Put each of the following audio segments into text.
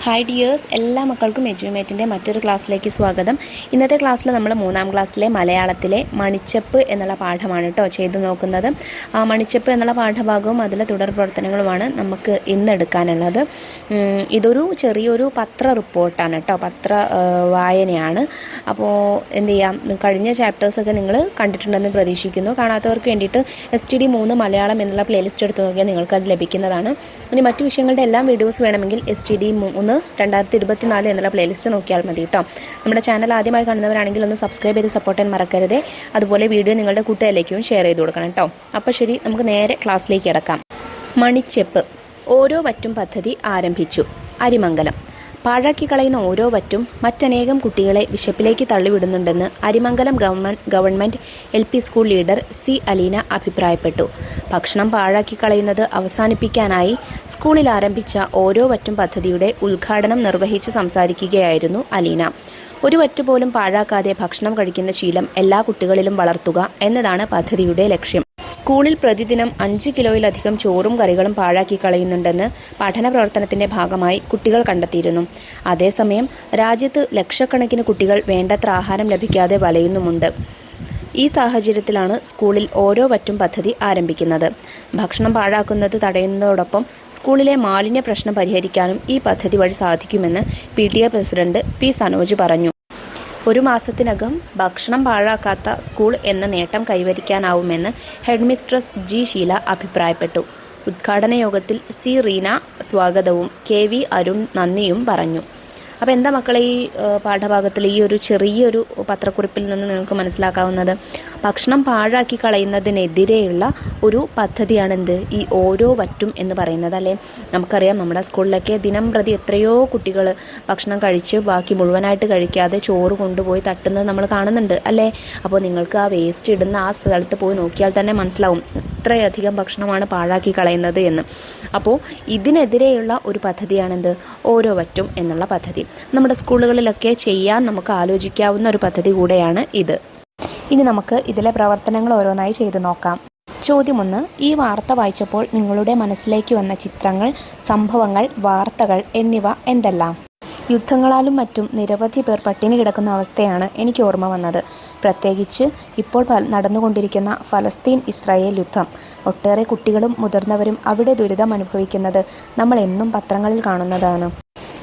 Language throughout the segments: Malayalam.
ഹായ് ഡിയേഴ്സ്, എല്ലാ മക്കൾക്കും എജ്യൂമേറ്റിൻ്റെ മറ്റൊരു ക്ലാസ്സിലേക്ക് സ്വാഗതം. ഇന്നത്തെ ക്ലാസ്സിൽ നമ്മൾ 3ാം ക്ലാസ്സിലെ മലയാളത്തിലെ മണിച്ചപ്പ് എന്നുള്ള പാഠമാണ് കേട്ടോ ചെയ്തു നോക്കുന്നത്. മണിച്ചപ്പ് എന്നുള്ള പാഠഭാഗവും അതിലെ തുടർ പ്രവർത്തനങ്ങളുമാണ് നമുക്ക് ഇന്ന് എടുക്കാനുള്ളത്. ഇതൊരു ചെറിയൊരു പത്ര റിപ്പോർട്ടാണ് കേട്ടോ, പത്ര വായനയാണ്. അപ്പോൾ എന്ത് ചെയ്യാം, കഴിഞ്ഞ ചാപ്റ്റേഴ്സൊക്കെ നിങ്ങൾ കണ്ടിട്ടുണ്ടെന്ന് പ്രതീക്ഷിക്കുന്നു. കാണാത്തവർക്ക് വേണ്ടിയിട്ട് STD3 മലയാളം എന്നുള്ള പ്ലേലിസ്റ്റ് എടുത്ത് നോക്കിയാൽ നിങ്ങൾക്കത് ലഭിക്കുന്നതാണ്. ഇനി മറ്റു വിഷയങ്ങളുടെ എല്ലാം വീഡിയോസ് വേണമെങ്കിൽ STD3 2024 എന്നുള്ള പ്ലേലിസ്റ്റ് നോക്കിയാൽ മതി കേട്ടോ. നമ്മുടെ ചാനൽ ആദ്യമായി കാണുന്നവരാണെങ്കിൽ ഒന്ന് സബ്സ്ക്രൈബ് ചെയ്ത് സപ്പോർട്ട് ചെയ്യാൻ മറക്കരുത്. അതുപോലെ വീഡിയോ നിങ്ങളുടെ കൂട്ടുകാരിലേക്കും ഷെയർ ചെയ്ത് കൊടുക്കണം കേട്ടോ. അപ്പോൾ ശരി, നമുക്ക് നേരെ ക്ലാസ്സിലേക്ക് കിടക്കാം. മണിച്ചെപ്പ്. ഓരോ വറ്റും പദ്ധതി ആരംഭിച്ചു. അരിമംഗലം. പാഴാക്കി കളയുന്ന ഓരോ വറ്റും മറ്റനേകം കുട്ടികളെ വിശപ്പിലേക്ക് തള്ളിവിടുന്നുണ്ടെന്ന് Arimangalam government LP school leader C. Aleena അഭിപ്രായപ്പെട്ടു. ഭക്ഷണം പാഴാക്കി കളയുന്നത് അവസാനിപ്പിക്കാനായി സ്കൂളിൽ ആരംഭിച്ച ഓരോ വറ്റും പദ്ധതിയുടെ ഉദ്ഘാടനം നിർവഹിച്ച് സംസാരിക്കുകയായിരുന്നു അലീന. ഒരു വറ്റുപോലും പാഴാക്കാതെ ഭക്ഷണം കഴിക്കുന്ന ശീലം എല്ലാ കുട്ടികളിലും വളർത്തുക എന്നതാണ് പദ്ധതിയുടെ ലക്ഷ്യം. സ്കൂളിൽ പ്രതിദിനം 5 കിലോയിലധികം ചോറും കറികളും പാഴാക്കി കളയുന്നുണ്ടെന്ന് പഠന പ്രവർത്തനത്തിന്റെ ഭാഗമായി കുട്ടികൾ കണ്ടെത്തിയിരുന്നു. അതേസമയം രാജ്യത്ത് ലക്ഷക്കണക്കിന് കുട്ടികൾ വേണ്ടത്ര ആഹാരം ലഭിക്കാതെ വലയുന്നുമുണ്ട്. ഈ സാഹചര്യത്തിലാണ് സ്കൂളിൽ ഓരോ വറ്റും പദ്ധതി ആരംഭിക്കുന്നത്. ഭക്ഷണം പാഴാക്കുന്നത് തടയുന്നതോടൊപ്പം സ്കൂളിലെ മാലിന്യ പ്രശ്നം പരിഹരിക്കാനും ഈ പദ്ധതി വഴി സാധിക്കുമെന്ന് PTA പ്രസിഡന്റ് P. സനോജ് പറഞ്ഞു. ഒരു മാസത്തിനകം ഭക്ഷണം പാഴാക്കാത്ത സ്കൂൾ എന്ന നേട്ടം കൈവരിക്കാനാവുമെന്ന് ഹെഡ്മിസ്ട്രസ് G. ഷീല അഭിപ്രായപ്പെട്ടു. ഉദ്ഘാടന യോഗത്തിൽ C. റീന സ്വാഗതവും KV. അരുൺ നന്ദിയും പറഞ്ഞു. അപ്പോൾ എന്താ മക്കളെ, ഈ പാഠഭാഗത്തിൽ ഈ ഒരു ചെറിയൊരു പത്രക്കുറിപ്പിൽ നിന്ന് നിങ്ങൾക്ക് മനസ്സിലാക്കാവുന്നത്, ഭക്ഷണം പാഴാക്കി കളയുന്നതിനെതിരെയുള്ള ഒരു പദ്ധതിയാണെന്ത് ഈ ഓരോ വറ്റും എന്ന് പറയുന്നത് അല്ലേ. നമുക്കറിയാം, നമ്മുടെ സ്കൂളിലൊക്കെ ദിനം പ്രതി എത്രയോ കുട്ടികൾ ഭക്ഷണം കഴിച്ച് ബാക്കി മുഴുവനായിട്ട് കഴിക്കാതെ ചോറ് കൊണ്ടുപോയി തട്ടുന്നത് നമ്മൾ കാണുന്നുണ്ട് അല്ലേ. അപ്പോൾ നിങ്ങൾക്ക് ആ വേസ്റ്റ് ഇടുന്ന ആ സ്ഥലത്ത് പോയി നോക്കിയാൽ തന്നെ മനസ്സിലാവും ഇത്രയധികം ഭക്ഷണമാണ് പാഴാക്കി കളയുന്നത് എന്ന്. അപ്പോൾ ഇതിനെതിരെയുള്ള ഒരു പദ്ധതിയാണെന്ത് ഓരോ വറ്റും എന്നുള്ള പദ്ധതി. നമ്മുടെ സ്കൂളുകളിലൊക്കെ ചെയ്യാൻ നമുക്ക് ആലോചിക്കാവുന്ന ഒരു പദ്ധതി കൂടെയാണ് ഇത്. ഇനി നമുക്ക് ഇതിലെ പ്രവർത്തനങ്ങൾ ഓരോന്നായി ചെയ്തു നോക്കാം. ചോദ്യം 1. ഈ വാർത്ത വായിച്ചപ്പോൾ നിങ്ങളുടെ മനസ്സിലേക്ക് വന്ന ചിത്രങ്ങൾ, സംഭവങ്ങൾ, വാർത്തകൾ എന്നിവ എന്തെല്ലാം? യുദ്ധങ്ങളാലും മറ്റും നിരവധി പേർ പട്ടിണി കിടക്കുന്ന അവസ്ഥയാണ് എനിക്ക് ഓർമ്മ വന്നത്. പ്രത്യേകിച്ച് ഇപ്പോൾ നടന്നുകൊണ്ടിരിക്കുന്ന ഫലസ്തീൻ-ഇസ്രായേൽ യുദ്ധം. ഒട്ടേറെ കുട്ടികളും മുതിർന്നവരും അവിടെ ദുരിതം അനുഭവിക്കുന്നത് നമ്മൾ എന്നും പത്രങ്ങളിൽ കാണുന്നതാണ്.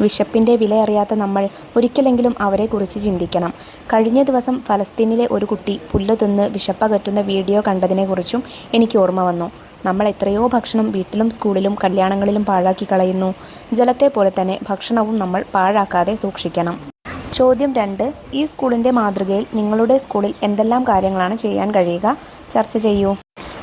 വിശപ്പിൻ്റെ വില അറിയാത്ത നമ്മൾ ഒരിക്കലെങ്കിലും അവരെക്കുറിച്ച് ചിന്തിക്കണം. കഴിഞ്ഞ ദിവസം ഫലസ്തീനിലെ ഒരു കുട്ടി പുല്ല് തിന്ന് വിശപ്പകറ്റുന്ന വീഡിയോ കണ്ടതിനെക്കുറിച്ചും എനിക്ക് ഓർമ്മ വന്നു. നമ്മൾ എത്രയോ ഭക്ഷണം വീട്ടിലും സ്കൂളിലും കല്യാണങ്ങളിലും പാഴാക്കി കളയുന്നു. ജലത്തെ പോലെ തന്നെ ഭക്ഷണവും നമ്മൾ പാഴാക്കാതെ സൂക്ഷിക്കണം. ചോദ്യം 2. ഈ സ്കൂളിൻ്റെ മാതൃകയിൽ നിങ്ങളുടെ സ്കൂളിൽ എന്തെല്ലാം കാര്യങ്ങളാണ് ചെയ്യാൻ കഴിയുക? ചർച്ച ചെയ്യൂ.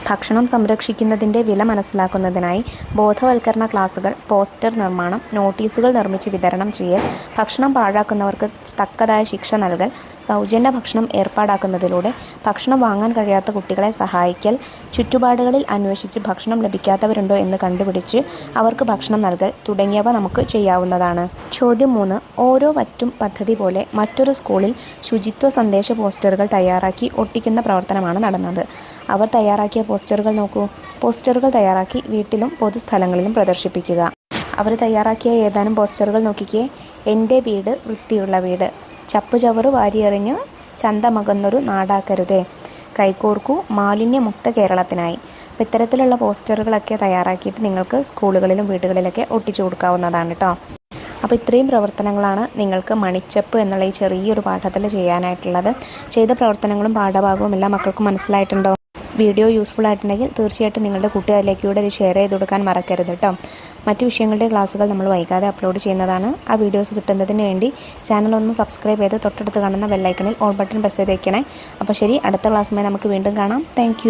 ഭക്ഷണം സംരക്ഷിക്കുന്നതിൻ്റെ വില മനസ്സിലാക്കുന്നതിനായി ബോധവൽക്കരണ ക്ലാസുകൾ, പോസ്റ്റർ നിർമ്മാണം, നോട്ടീസുകൾ നിർമ്മിച്ച് വിതരണം ചെയ്യൽ, ഭക്ഷണം പാഴാക്കുന്നവർക്ക് തക്കതായ ശിക്ഷ നൽകൽ, സൗജന്യ ഭക്ഷണം ഏർപ്പാടാക്കുന്നതിലൂടെ ഭക്ഷണം വാങ്ങാൻ കഴിയാത്ത കുട്ടികളെ സഹായിക്കൽ, ചുറ്റുപാടുകളിൽ അന്വേഷിച്ച് ഭക്ഷണം ലഭിക്കാത്തവരുണ്ടോ എന്ന് കണ്ടുപിടിച്ച് അവർക്ക് ഭക്ഷണം നൽകൽ തുടങ്ങിയവ നമുക്ക് ചെയ്യാവുന്നതാണ്. ചോദ്യം 3. ഓരോ വറ്റും പദ്ധതി പോലെ മറ്റൊരു സ്കൂളിൽ ശുചിത്വ സന്ദേശ പോസ്റ്ററുകൾ തയ്യാറാക്കി ഒട്ടിക്കുന്ന പ്രവർത്തനമാണ് നടന്നത്. അവർ തയ്യാറാക്കിയ പോസ്റ്ററുകൾ നോക്കൂ. പോസ്റ്ററുകൾ തയ്യാറാക്കി വീട്ടിലും പൊതുസ്ഥലങ്ങളിലും പ്രദർശിപ്പിക്കുക. അവർ തയ്യാറാക്കിയ ഏതാനും പോസ്റ്ററുകൾ നോക്കിക്കേ. എൻ്റെ വീട് വൃത്തിയുള്ള വീട്, ചപ്പുചവറ് വാരിയെറിഞ്ഞു ചന്തമകന്നൊരു നാടാക്കരുതേ, കൈകോർക്കൂ മാലിന്യമുക്ത കേരളത്തിനായി. അപ്പോൾ ഇത്തരത്തിലുള്ള പോസ്റ്ററുകളൊക്കെ തയ്യാറാക്കിയിട്ട് നിങ്ങൾക്ക് സ്കൂളുകളിലും വീടുകളിലൊക്കെ ഒട്ടിച്ചു കൊടുക്കാവുന്നതാണ് കേട്ടോ. അപ്പോൾ ഇത്രയും പ്രവർത്തനങ്ങളാണ് നിങ്ങൾക്ക് മണിച്ചപ്പ് എന്നുള്ള ഈ ചെറിയൊരു പാഠത്തിൽ ചെയ്യാനായിട്ടുള്ളത്. ചെയ്ത പ്രവർത്തനങ്ങളും പാഠഭാഗവും എല്ലാം മക്കൾക്ക് മനസ്സിലായിട്ടുണ്ടോ? വീഡിയോ യൂസ്ഫുൾ ആയിട്ടുണ്ടെങ്കിൽ തീർച്ചയായിട്ടും നിങ്ങളുടെ കൂട്ടുകാരിലേക്ക് കൂടെ ഇത് ഷെയർ ചെയ്ത് കൊടുക്കാൻ മറക്കരുത് കേട്ടോ. മറ്റു വിഷയങ്ങളുടെ ക്ലാസ്സുകൾ നമ്മൾ വൈകാതെ അപ്ലോഡ് ചെയ്യുന്നതാണ്. ആ വീഡിയോസ് കിട്ടുന്നതിന് വേണ്ടി ചാനൽ ഒന്ന് സബ്സ്ക്രൈബ് ചെയ്ത് തൊട്ടടുത്ത് കാണുന്ന ബെല്ലൈക്കണിൽ ഓൾ ബട്ടൺ പ്രസ് ചെയ്ത് വയ്ക്കണേ. അപ്പോൾ ശരി, അടുത്ത ക്ലാസ്സുമായി നമുക്ക് വീണ്ടും കാണാം. താങ്ക്